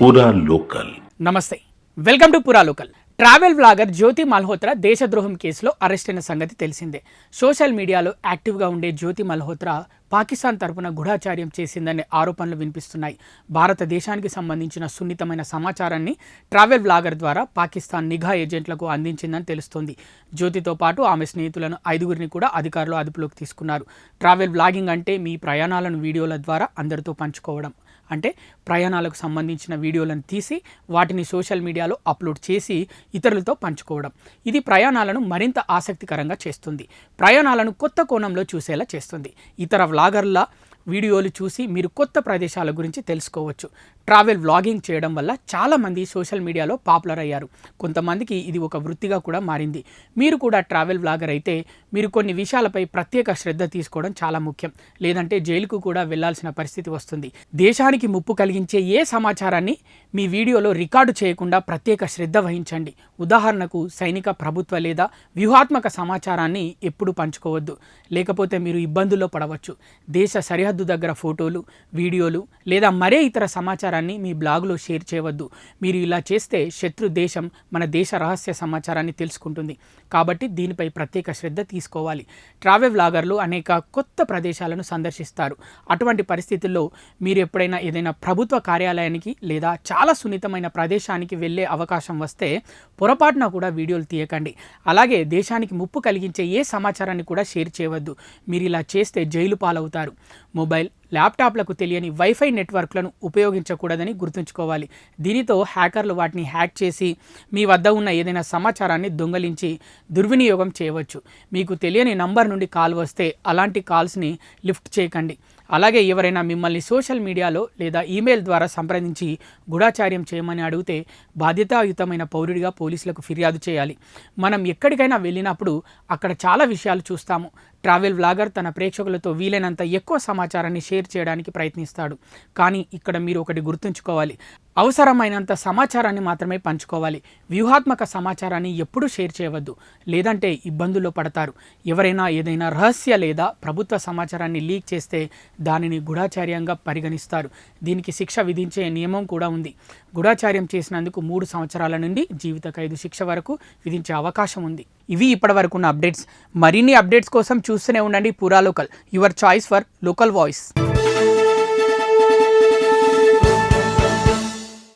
పూరా లోకల్. నమస్తే, welcome to పూరా లోకల్. ట్రావెల్ వ్లాగర్ జ్యోతి మల్హోత్రా దేశద్రోహం కేసులో అరెస్ట్ అయిన సంగతి తెలిసిందే. సోషల్ మీడియాలో యాక్టివ్గా ఉండే జ్యోతి మల్హోత్రా పాకిస్తాన్ తరపున గూఢాచార్యం చేసిందనే ఆరోపణలు వినిపిస్తున్నాయి. భారతదేశానికి సంబంధించిన సున్నితమైన సమాచారాన్ని ట్రావెల్ వ్లాగర్ ద్వారా పాకిస్తాన్ నిఘా ఏజెంట్లకు అందించిందని తెలుస్తోంది. జ్యోతితో పాటు ఆమె స్నేహితులను 5గురిని కూడా అధికారులు అదుపులోకి తీసుకున్నారు. ట్రావెల్ వ్లాగింగ్ అంటే మీ ప్రయాణాలను వీడియోల ద్వారా అందరితో పంచుకోవడం. అంటే ప్రయాణాలకు సంబంధించిన వీడియోలను తీసి వాటిని సోషల్ మీడియాలో అప్లోడ్ చేసి ఇతరులతో పంచుకోవడం. ఇది ప్రయాణాలను మరింత ఆసక్తికరంగా చేస్తుంది. ప్రయాణాలను కొత్త కోణంలో చూసేలా చేస్తుంది. ఇతర వ్లాగర్ల వీడియోలు చూసి మీరు కొత్త ప్రదేశాల గురించి తెలుసుకోవచ్చు. ట్రావెల్ వ్లాగింగ్ చేయడం వల్ల చాలామంది సోషల్ మీడియాలో పాపులర్ అయ్యారు. కొంతమందికి ఇది ఒక వృత్తిగా కూడా మారింది. మీరు కూడా ట్రావెల్ వ్లాగర్ అయితే మీరు కొన్ని విషయాలపై ప్రత్యేక శ్రద్ధ తీసుకోవడం చాలా ముఖ్యం. లేదంటే జైలుకు కూడా వెళ్లాల్సిన పరిస్థితి వస్తుంది. దేశానికి ముప్పు కలిగించే ఏ సమాచారాన్ని మీ వీడియోలో రికార్డు చేయకుండా ప్రత్యేక శ్రద్ధ వహించండి. ఉదాహరణకు సైనిక, ప్రభుత్వ లేదా వ్యూహాత్మక సమాచారాన్ని ఎప్పుడు పంచుకోవద్దు, లేకపోతే మీరు ఇబ్బందుల్లో పడవచ్చు. దేశ సరిహద్దు దగ్గర ఫోటోలు, వీడియోలు లేదా మరే ఇతర సమాచారాన్ని మీ బ్లాగులో షేర్ చేయవద్దు. మీరు ఇలా చేస్తే శత్రు దేశం మన దేశ రహస్య సమాచారాన్ని తెలుసుకుంటుంది. కాబట్టి దీనిపై ప్రత్యేక శ్రద్ధ తీసుకోవాలి. ట్రావెల్ వ్లాగర్లు అనేక కొత్త ప్రదేశాలను సందర్శిస్తారు. అటువంటి పరిస్థితుల్లో మీరు ఎప్పుడైనా ఏదైనా ప్రభుత్వ కార్యాలయానికి లేదా చాలా సున్నితమైన ప్రదేశానికి వెళ్ళే అవకాశం వస్తే పొరపాటున కూడా వీడియోలు తీయకండి. అలాగే దేశానికి ముప్పు కలిగించే ఏ సమాచారాన్ని కూడా షేర్ చేయవద్దు. మీరు ఇలా చేస్తే జైలు పాలవుతారు. మొబైల్, ల్యాప్టాప్లకు తెలియని వైఫై నెట్వర్క్లను ఉపయోగించకూడదని గుర్తుంచుకోవాలి. దీనితో హ్యాకర్లు వాటిని హ్యాక్ చేసి మీ వద్ద ఉన్న ఏదైనా సమాచారాన్ని దొంగలించి దుర్వినియోగం చేయవచ్చు. మీకు తెలియని నంబర్ నుండి కాల్ వస్తే అలాంటి కాల్స్ని లిఫ్ట్ చేయకండి. అలాగే ఎవరైనా మిమ్మల్ని సోషల్ మీడియాలో లేదా ఈమెయిల్ ద్వారా సంప్రదించి గూఢాచార్యం చేయమని అడిగితే బాధ్యతాయుతమైన పౌరుడిగా పోలీసులకు ఫిర్యాదు చేయాలి. మనం ఎక్కడికైనా వెళ్ళినప్పుడు అక్కడ చాలా విషయాలు చూస్తాము. ట్రావెల్ వ్లాగర్ తన ప్రేక్షకులతో వీలైనంత ఎక్కువ సమాచారాన్ని షేర్ చేయడానికి ప్రయత్నిస్తాడు. కానీ ఇక్కడ మీరు ఒకటి గుర్తుంచుకోవాలి, అవసరమైనంత సమాచారాన్ని మాత్రమే పంచుకోవాలి. వ్యూహాత్మక సమాచారాన్ని ఎప్పుడూ షేర్ చేయవద్దు, లేదంటే ఇబ్బందుల్లో పడతారు. ఎవరైనా ఏదైనా రహస్య లేదా ప్రభుత్వ సమాచారాన్ని లీక్ చేస్తే దానిని గూఢాచార్యంగా పరిగణిస్తారు. దీనికి శిక్ష విధించే నియమం కూడా ఉంది. గూఢాచార్యం చేసినందుకు 3 సంవత్సరాల నుండి జీవిత ఖైదు శిక్ష వరకు విధించే అవకాశం ఉంది. ఇవి ఇప్పటివరకు ఉన్న అప్డేట్స్. మరిన్ని అప్డేట్స్ కోసం చూస్తూనే ఉండండి పూరా local, your choice for local voice.